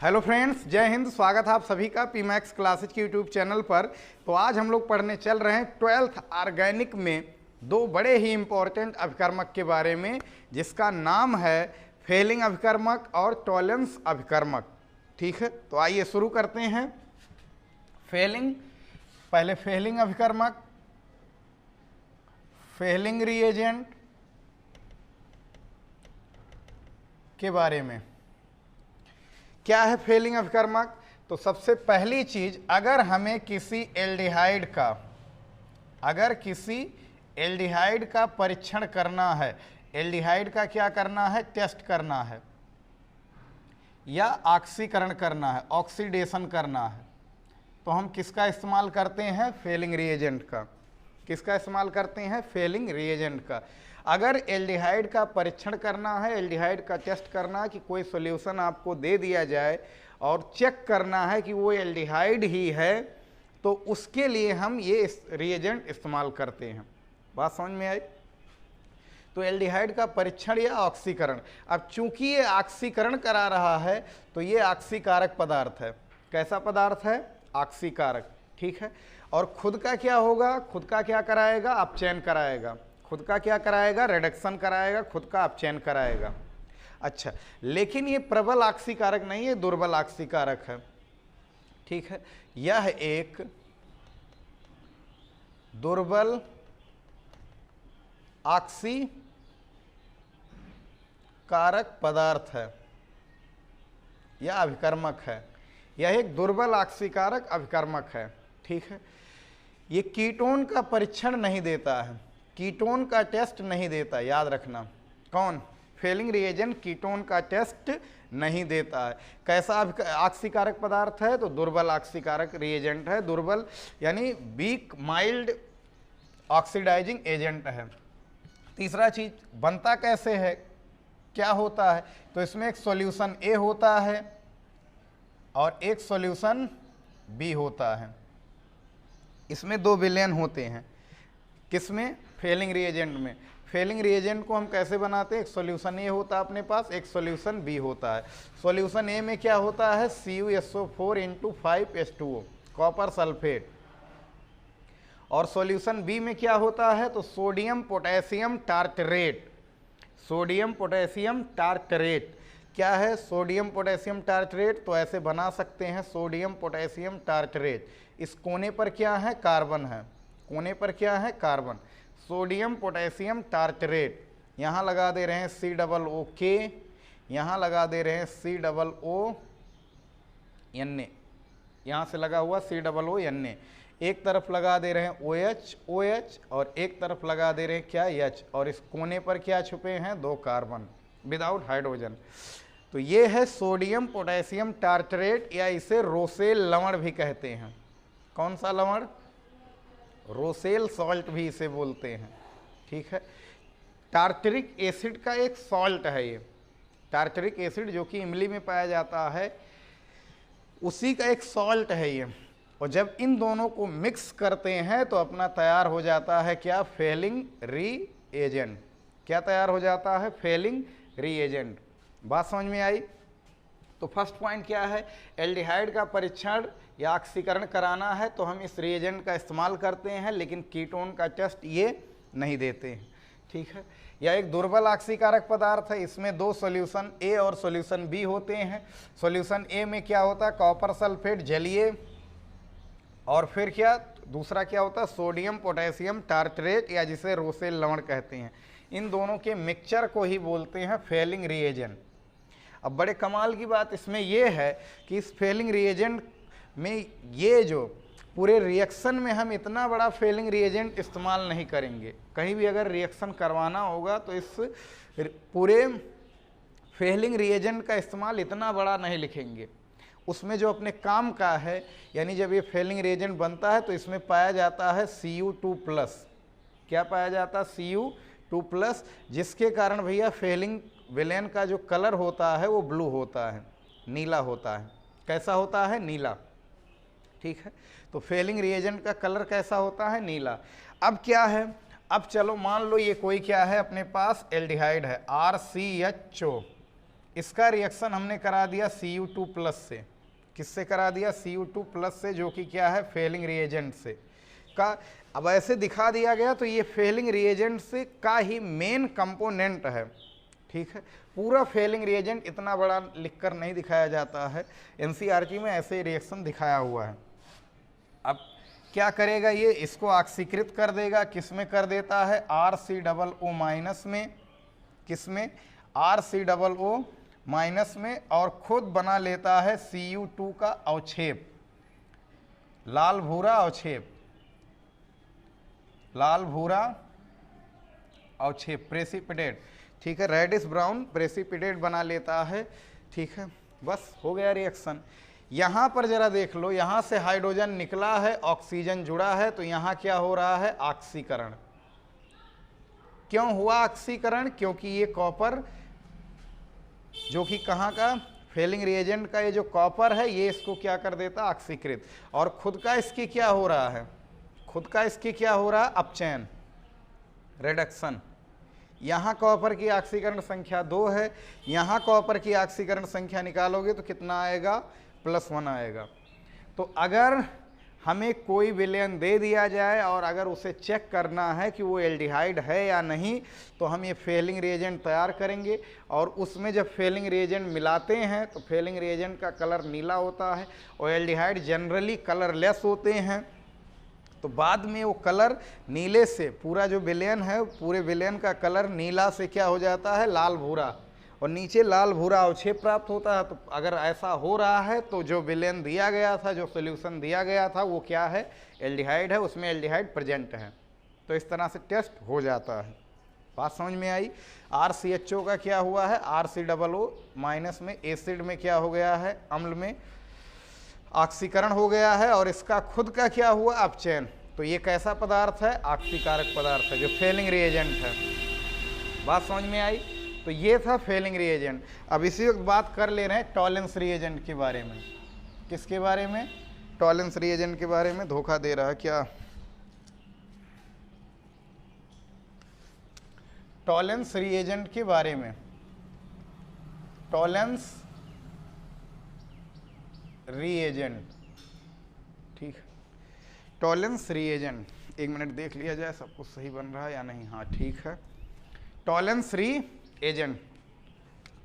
Hello friends, जय हिंद। स्वागत है आप सभी का पी मैक्स क्लासेज के यूट्यूब चैनल पर। तो आज हम लोग पढ़ने चल रहे हैं 12th ऑर्गेनिक में दो बड़े ही इंपॉर्टेंट अभिकर्मक के बारे में, जिसका नाम है फेलिंग अभिकर्मक और टॉलेंस अभिकर्मक। ठीक है, तो आइए शुरू करते हैं। फेलिंग, पहले फेलिंग अभिकर्मक, फेलिंग रिएजेंट के बारे में। क्या है फेलिंग अभिकर्मक? तो सबसे पहली चीज, अगर हमें किसी एल्डिहाइड का परीक्षण करना है, एल्डिहाइड का क्या करना है, टेस्ट करना है या ऑक्सीकरण करना है, ऑक्सीडेशन करना है, तो हम किसका इस्तेमाल करते हैं? फेलिंग रिएजेंट का। किसका इस्तेमाल करते हैं? फेलिंग रिएजेंट का। अगर एल्डिहाइड का परीक्षण करना है, एल्डिहाइड का टेस्ट करना है कि कोई सॉल्यूशन आपको दे दिया जाए और चेक करना है कि वो एल्डिहाइड ही है, तो उसके लिए हम ये रिएजेंट इस्तेमाल करते हैं। बात समझ में आई? तो एल्डिहाइड का परीक्षण या ऑक्सीकरण। अब चूंकि ये ऑक्सीकरण करा रहा है तो ये ऑक्सीकारक पदार्थ है। कैसा पदार्थ है? ऑक्सीकारक। ठीक है, और खुद का क्या होगा? खुद का क्या कराएगा? अपचयन कराएगा। खुद का क्या कराएगा? रिडक्शन कराएगा। खुद का अपचयन कराएगा। अच्छा, लेकिन ये प्रबल ऑक्सीकारक नहीं है, दुर्बल ऑक्सीकारक है। ठीक है, यह एक दुर्बल ऑक्सीकारक पदार्थ है या अभिकर्मक है। यह एक दुर्बल ऑक्सीकारक अभिकर्मक है। ठीक है, ये कीटोन का परीक्षण नहीं देता है, कीटोन का टेस्ट नहीं देता। याद रखना, कौन? फेलिंग रिएजेंट कीटोन का टेस्ट नहीं देता है। कैसा ऑक्सीकारक पदार्थ है? तो दुर्बल ऑक्सीकारक रिएजेंट है। दुर्बल यानी वीक माइल्ड ऑक्सीडाइजिंग एजेंट है। तीसरा चीज, बनता कैसे है, क्या होता है? तो इसमें एक सॉल्यूशन ए होता है और एक सॉल्यूशन बी होता है। इसमें दो विलेन होते हैं। किसमें? फेलिंग रिएजेंट में। फेलिंग रिएजेंट को हम कैसे बनाते हैं? एक सॉल्यूशन ए होता है अपने पास, एक सॉल्यूशन बी होता है। सॉल्यूशन ए में क्या होता है? CuSO4 × 5H2O, copper sulphate. और सॉल्यूशन बी में क्या होता है? तो sodium potassium tartrate. Sodium potassium tartrate क्या है? Sodium potassium tartrate. तो ऐसे बना सकते हैं, सोडियम पोटेशियम टार्टरेट। इस कोने पर क्या है? कार्बन है। कोने पर क्या है? कार्बन। Sodium potassium tartrate. यहाँ लगा दे रहे हैं COOK, यहाँ लगा दे रहे हैं COONA, यहाँ से लगा हुआ COONA। एक तरफ लगा दे रहे हैं OH और एक तरफ लगा दे रहे हैं क्या? H। और इस कोने पर क्या छुपे हैं? दो कार्बन विदाउट हाइड्रोजन। तो ये है सोडियम पोटेशियम टार्टरेट, या इसे रोसेल लवण भी कहते हैं। कौन सा लवण? रोसेल सॉल्ट भी इसे बोलते हैं। ठीक है, टार्टरिक एसिड का एक सॉल्ट है ये। टार्टरिक एसिड जो कि इमली में पाया जाता है, उसी का एक सॉल्ट है ये। और जब इन दोनों को मिक्स करते हैं तो अपना तैयार हो जाता है क्या? Fehling reagent. क्या तैयार हो जाता है? Fehling reagent. बात समझ में आई? तो फर्स्ट पॉइंट क्या है? एल्डिहाइड का परीक्षण या ऑक्सीकरण कराना है तो हम इस रिएजेंट का इस्तेमाल करते हैं, लेकिन कीटोन का टेस्ट ये नहीं देते हैं। ठीक है, यह एक दुर्बल ऑक्सीकारक पदार्थ है। इसमें दो सॉल्यूशन ए और सॉल्यूशन बी होते हैं। सॉल्यूशन ए में क्या होता है? कॉपर सल्फेट जलीय, और फिर क्या? दूसरा क्या होता है? सोडियम पोटेशियम टार्टरेट, या जिसे रोसेल लवण कहते हैं। इन दोनों के मिक्सचर को ही बोलते हैं फेलिंग रिएजेंट। अब बड़े कमाल की बात इसमें यह है कि इस फेलिंग रिएजेंट में ये जो पूरे रिएक्शन में हम इतना बड़ा फेलिंग रिएजेंट इस्तेमाल नहीं करेंगे। कहीं भी अगर रिएक्शन करवाना होगा तो इस पूरे फेलिंग रिएजेंट का इस्तेमाल इतना बड़ा नहीं लिखेंगे। उसमें जो अपने काम का है, यानी जब ये फेलिंग रिएजेंट बनता है तो इसमें पाया जाता है Cu2+। क्या पाया जाता है? Cu2+, जिसके कारण भैया फेलिंग विलेन का जो कलर होता है वो ब्लू होता है, नीला होता है। कैसा होता है? नीला। ठीक है, तो फेलिंग रिएजेंट का कलर कैसा होता है? नीला। अब क्या है? अब चलो मान लो ये कोई क्या है अपने पास? एल्डिहाइड है, RCHO। इसका रिएक्शन हमने करा दिया Cu2+ से। किससे करा दिया? Cu2+ से, जो कि क्या है? फेलिंग रिएजेंट से का। अब ऐसे दिखा दिया गया तो ये फेलिंग रिएजेंट से का ही मेन कंपोनेंट है, ठीक है। पूरा फेलिंग रिएजेंट इतना बड़ा लिखकर नहीं दिखाया जाता है, एनसीईआरटी में ऐसे रिएक्शन दिखाया हुआ है। अब क्या करेगा ये? इसको ऑक्सीकृत कर देगा। किस में कर देता है? RCOO- में। किस में? RCOO- में, और खुद बना लेता है Cu2 का अवक्षेप, लाल भूरा अवक्षेप, लाल भूरा अवक्षेप, प्रेसिपिटेट, ठीक है। रेडिश ब्राउन प्रेसिपिटेट बना लेता है, ठीक है। बस हो गया रिएक्शन। यहाँ पर जरा देख लो, यहाँ से हाइड्रोजन निकला है, ऑक्सीजन जुड़ा है, तो यहाँ क्या हो रहा है? ऑक्सीकरण। क्यों हुआ ऑक्सीकरण? क्योंकि ये कॉपर, जो कि कहाँ का? फेलिंग रिएजेंट का ये जो कॉपर है, ये इसको क्या कर देता? ऑक्सीकृत। और खुद का इसकी क्या हो रहा है? खुद का इसकी क्या हो रहा है? अपचयन, रिडक्शन। यहाँ कॉपर की ऑक्सीकरण संख्या 2 है, यहाँ कॉपर की ऑक्सीकरण संख्या निकालोगे तो कितना आएगा? +1 आएगा। तो अगर हमें कोई विलयन दे दिया जाए और अगर उसे चेक करना है कि वो एल्डिहाइड है या नहीं, तो हम ये फेलिंग रिएजेंट तैयार करेंगे, और उसमें जब फेलिंग रिएजेंट मिलाते हैं तो फेलिंग रिएजेंट का कलर नीला होता है, और एल्डिहाइड जनरली कलरलेस होते हैं। तो बाद में वो कलर नीले से, पूरा जो विलयन है, पूरे विलयन का कलर नीला से क्या हो जाता है? लाल भूरा, और नीचे लाल भूरा अवक्षेप प्राप्त होता है। तो अगर ऐसा हो रहा है तो जो विलयन दिया गया था, जो सोल्यूशन दिया गया था, वो क्या है? एल्डिहाइड है, उसमें एल्डिहाइड प्रेजेंट है। तो इस तरह से टेस्ट हो जाता है। बात समझ में आई? RCHO का क्या हुआ है? RCOO- में एसिड में क्या हो गया है? अम्ल में ऑक्सीकरण हो गया है, और इसका खुद का क्या हुआ? अपचयन। तो ये कैसा पदार्थ है? ऑक्सीकारक पदार्थ है, जो फेलिंग रिएजेंट है। बात समझ में आई? तो ये था फेलिंग रिएजेंट। अब इसी वक्त बात कर ले रहे हैं टॉलेंस रिएजेंट के बारे में। किसके बारे में? टॉलेंस रिएजेंट के बारे में। धोखा दे रहा है क्या? टॉलेंस रिएजेंट के बारे में। टॉलेंस रिएजेंट, ठीक है। टॉलेंस रिएजेंट, एक मिनट देख लिया जाए सब कुछ सही बन रहा है या नहीं। हाँ ठीक है। टॉलेंस रिएजेंट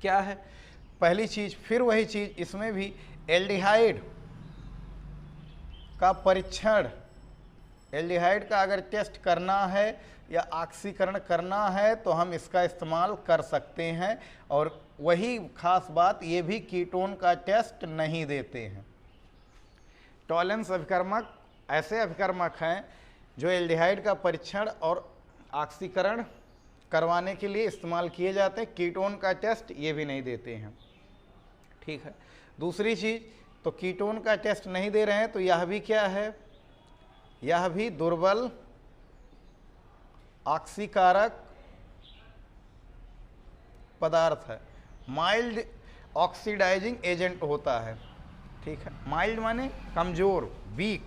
क्या है? पहली चीज, फिर वही चीज, इसमें भी एल्डिहाइड का परीक्षण, एल्डिहाइड का अगर टेस्ट करना है या ऑक्सीकरण करना है तो हम इसका इस्तेमाल कर सकते हैं। और वही खास बात, ये भी कीटोन का टेस्ट नहीं देते हैं। टॉलेंस अभिकर्मक ऐसे अभिकर्मक हैं जो एल्डिहाइड का परीक्षण और ऑक्सीकरण करवाने के लिए इस्तेमाल किए जाते हैं। कीटोन का टेस्ट ये भी नहीं देते हैं, ठीक है। दूसरी चीज़, तो कीटोन का टेस्ट नहीं दे रहे हैं तो यह भी क्या है? यह भी दुर्बल ऑक्सीकारक पदार्थ है, माइल्ड ऑक्सीडाइजिंग एजेंट होता है, ठीक है। माइल्ड माने कमजोर, वीक।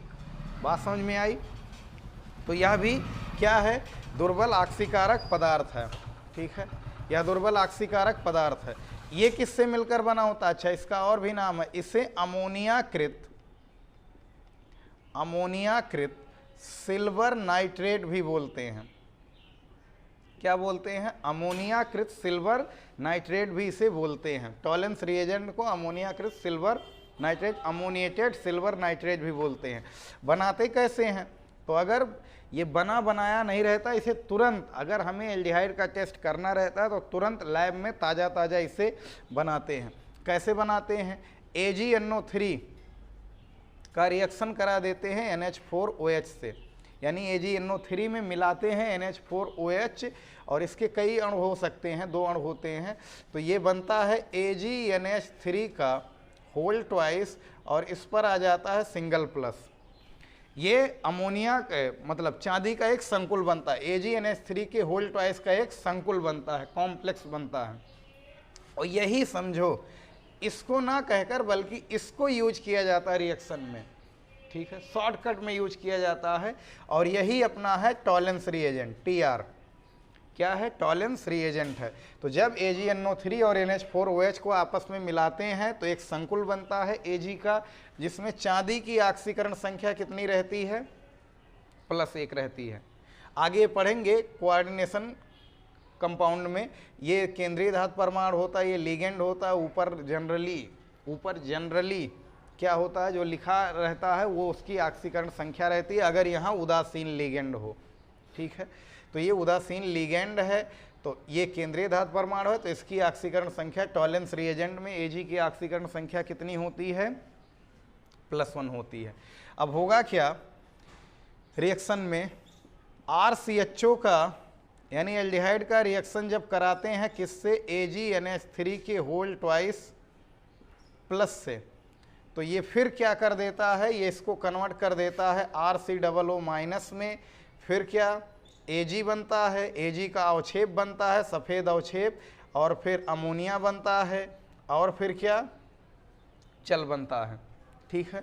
बात समझ में आई? तो यह भी क्या है? दुर्बल ऑक्सीकारक पदार्थ है, ठीक है। यह दुर्बल ऑक्सीकारक पदार्थ है। ये किससे मिलकर बना होता है? अच्छा, इसका और भी नाम है, इसे अमोनियाकृत सिल्वर नाइट्रेट भी बोलते हैं। क्या बोलते हैं? अमोनियाकृत सिल्वर नाइट्रेट भी इसे बोलते हैं। टॉलेंस रिएजेंट को अमोनियाकृत silver nitrate, ammoniated silver nitrate भी बोलते हैं। बनाते कैसे हैं? तो अगर ये बना बनाया नहीं रहता, इसे तुरंत, अगर हमें एल्डिहाइड का टेस्ट करना रहता है तो तुरंत लैब में ताज़ा ताज़ा इसे बनाते हैं। कैसे बनाते हैं? AgNO3 का रिएक्शन करा देते हैं NH4OH से, यानी AgNO3 में मिलाते हैं NH4OH, और इसके कई अणु हो सकते हैं, 2 अणु होते हैं। तो ये बनता है AgNH3 का होल ट्वाइस, और इस पर आ जाता है सिंगल प्लस। ये अमोनिया मतलब चांदी का एक संकुल बनता है। AgNH3 के होल ट्वाइस का एक संकुल बनता है, कॉम्प्लेक्स बनता है। और यही समझो, इसको ना कहकर बल्कि इसको यूज किया जाता है रिएक्शन में, ठीक है। शॉर्टकट में यूज किया जाता है, और यही अपना है टॉलेंस रिएजेंट, TR, क्या है, टॉलेंस रिएजेंट है। तो जब AgNO3 और NH4OH को आपस में मिलाते हैं तो एक संकुल बनता है Ag का, जिसमें चांदी की ऑक्सीकरण संख्या कितनी रहती है, +1 रहती है। आगे पढ़ेंगे कोऑर्डिनेशन कंपाउंड में, ये केंद्रीय धातु परमाणु होता है, ये लिगेंड होता है, ऊपर जनरली क्या होता है, जो लिखा रहता है वो उसकी ऑक्सीकरण संख्या रहती है, अगर यहाँ उदासीन लिगेंड हो। ठीक है, तो ये उदासीन लिगेंड है, तो ये केंद्रीय धातु परमाणु है, तो इसकी ऑक्सीकरण संख्या टॉलेंस रिएजेंट में Ag की ऑक्सीकरण संख्या कितनी होती है, +1 होती है। अब होगा क्या रिएक्शन में, RCHO का यानी एल्डिहाइड का रिएक्शन जब कराते हैं किससे, AgNH3 के होल ट्वाइस प्लस से, तो ये फिर क्या कर देता है, ये इसको कन्वर्ट कर देता है RCOO- में, फिर क्या Ag बनता है, Ag का अवक्षेप बनता है, सफ़ेद अवक्षेप, और फिर अमोनिया बनता है, और फिर क्या, चल बनता है। ठीक है,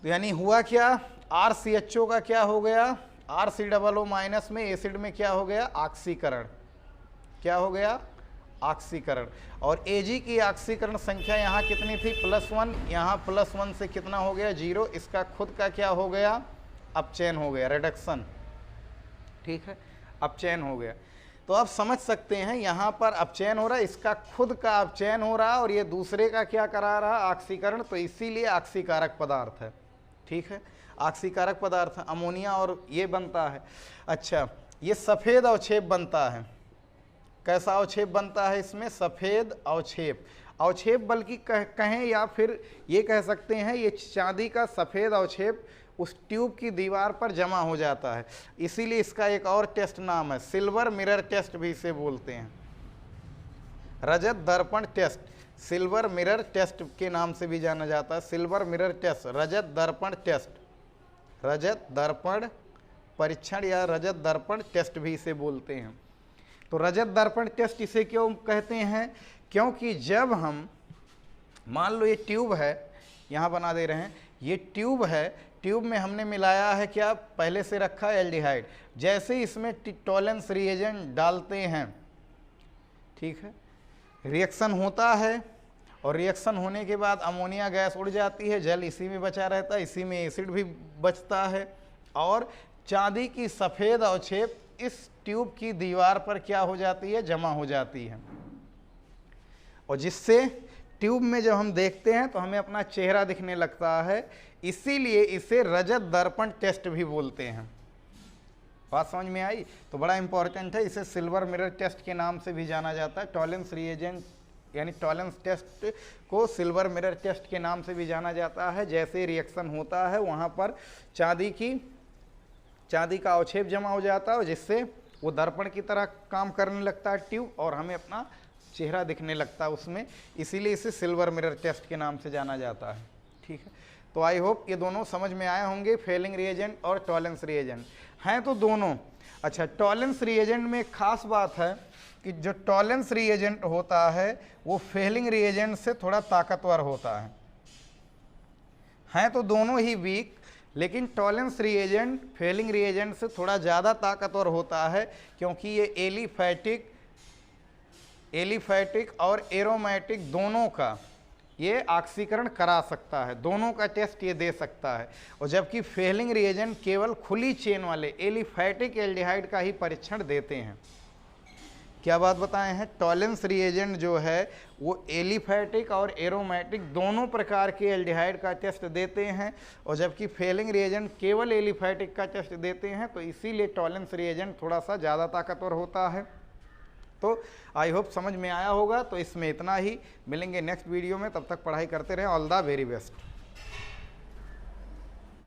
तो यानी हुआ क्या, RCHO का क्या हो गया, RCOO- में एसिड में क्या हो गया, ऑक्सीकरण, क्या हो गया, ऑक्सीकरण, और Ag की ऑक्सीकरण संख्या यहाँ कितनी थी, +1, यहाँ +1 से कितना हो गया, 0, इसका खुद का क्या हो गया, अपचयन हो गया, रिडक्शन। ठीक है, अपचयन हो गया। तो आप समझ सकते हैं यहाँ पर अपचयन हो रहा है, इसका खुद का अपचयन हो रहा है, और ये दूसरे का क्या करा रहा है, ऑक्सीकरण, तो इसीलिए ऑक्सीकारक पदार्थ है। ठीक है, ऑक्सीकारक पदार्थ अमोनिया और ये बनता है। अच्छा, ये सफ़ेद अवक्षेप बनता है, कैसा अवक्षेप बनता है इसमें, सफ़ेद अवक्षेप बल्कि कहें या फिर ये कह सकते हैं, ये चांदी का सफ़ेद अवक्षेप उस ट्यूब की दीवार पर जमा हो जाता है, इसीलिए इसका एक और टेस्ट नाम है, सिल्वर मिरर टेस्ट भी इसे बोलते हैं, रजत दर्पण टेस्ट, सिल्वर मिरर टेस्ट के नाम से भी जाना जाता है, सिल्वर मिरर टेस्ट, रजत दर्पण टेस्ट, रजत दर्पण परीक्षण या रजत दर्पण टेस्ट भी इसे बोलते हैं। तो रजत दर्पण टेस्ट इसे क्यों कहते हैं, क्योंकि जब हम मान लो ये ट्यूब है, यहाँ बना दे रहे हैं, ये ट्यूब है, ट्यूब में हमने मिलाया है क्या, पहले से रखा है एल्डिहाइड, जैसे ही इसमें टॉलेंस रिएजेंट डालते हैं, ठीक है, रिएक्शन होता है, और रिएक्शन होने के बाद अमोनिया गैस उड़ जाती है, जल इसी में बचा रहता है, इसी में एसिड भी बचता है, और चांदी की सफ़ेद अवक्षेप इस ट्यूब की दीवार पर क्या हो जाती है, जमा हो जाती है, और जिससे ट्यूब में जब हम देखते हैं तो हमें अपना चेहरा दिखने लगता है, इसीलिए इसे रजत दर्पण टेस्ट भी बोलते हैं। बात समझ में आई, तो बड़ा इंपॉर्टेंट है, इसे सिल्वर मिरर टेस्ट के नाम से भी जाना जाता है, टॉलेंस रिएजेंट यानी टॉलेंस टेस्ट को सिल्वर मिरर टेस्ट के नाम से भी जाना जाता है। जैसे रिएक्शन होता है वहाँ पर चांदी का अवक्षेप जमा हो जाता है, जिससे वो दर्पण की तरह काम करने लगता है ट्यूब, और हमें अपना चेहरा दिखने लगता है उसमें, इसीलिए इसे सिल्वर मिरर टेस्ट के नाम से जाना जाता है। ठीक है, तो आई होप ये दोनों समझ में आए होंगे, फेलिंग रिएजेंट और टॉलेंस रिएजेंट हैं तो दोनों। अच्छा, टॉलेंस रिएजेंट में एक खास बात है कि जो टॉलेंस रिएजेंट होता है वो फेलिंग रिएजेंट से थोड़ा ताकतवर होता है तो दोनों ही वीक, लेकिन टॉलेंस रिएजेंट फेलिंग रिएजेंट से थोड़ा ज़्यादा ताकतवर होता है, क्योंकि ये एलिफैटिक और एरोमेटिक दोनों का ये ऑक्सीकरण करा सकता है, दोनों का टेस्ट ये दे सकता है। और जबकि फेलिंग रिएजेंट केवल खुली चेन वाले एलिफैटिक एल्डिहाइड का ही परीक्षण देते हैं। क्या बात बताए हैं, टॉलेंस रिएजेंट जो है वो एलिफैटिक और एरोमेटिक दोनों प्रकार के एल्डिहाइड का टेस्ट देते हैं, और जबकि फेलिंग रिएजेंट केवल एलिफैटिक का टेस्ट देते हैं, तो इसीलिए टॉलेंस रिएजेंट थोड़ा सा ज़्यादा ताकतवर होता है। तो आई होप समझ में आया होगा। तो इसमें इतना ही, मिलेंगे नेक्स्ट वीडियो में, तब तक पढ़ाई करते रहें। All the very best.